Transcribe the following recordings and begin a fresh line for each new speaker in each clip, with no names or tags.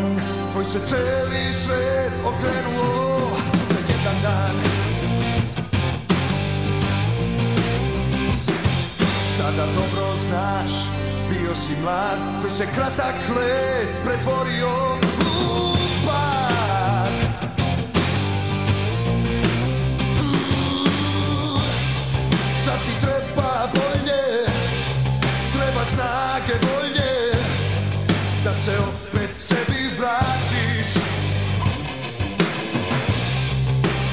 dan tvoj se celi svet okrenuo za jedan dan. Sada dobro znaš, bio si mlad, tvoj se kratak let pretvorio u pad. Sad ti treba bolje, treba snage volje, da se opet sebi vratiš,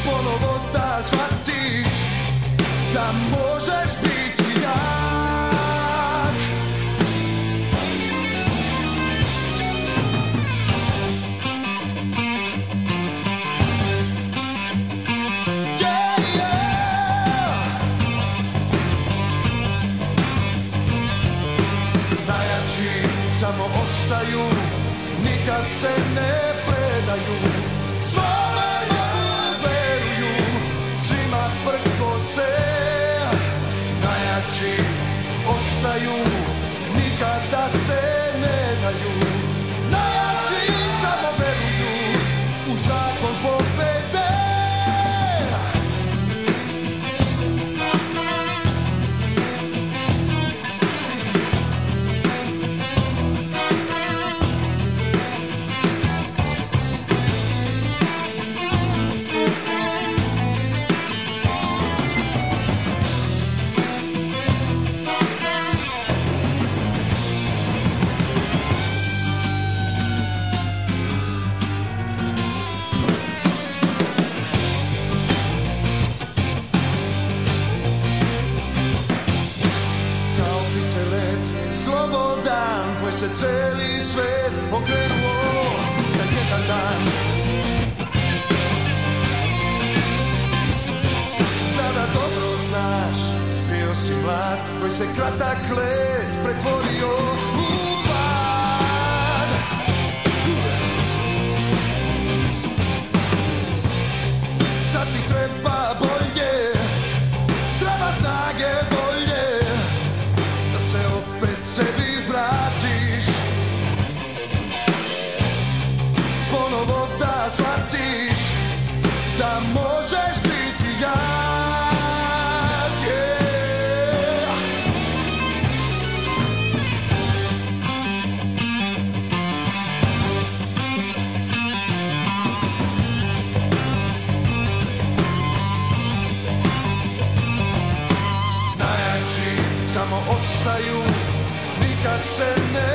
ponovo da shvatiš da možeš biti jak. Samo ostaju, nikad se ne predaju, svome Bogu veruju, svima prkose. Najjači ostaju, nikada se ne daju, najjači samo veruju u zakon pobede. Slobodan, tvoj se celi svet okrenuo za jedan dan. Sada dobro znaš, bio si mlad, tvoj se kratak let pretvorio u pad. Sad ti treba bolje, treba snage volje, da se opet sebi vratiš, ponovo da shvatiš da možeš biti jak. Najjači samo ostaju, nikad se ne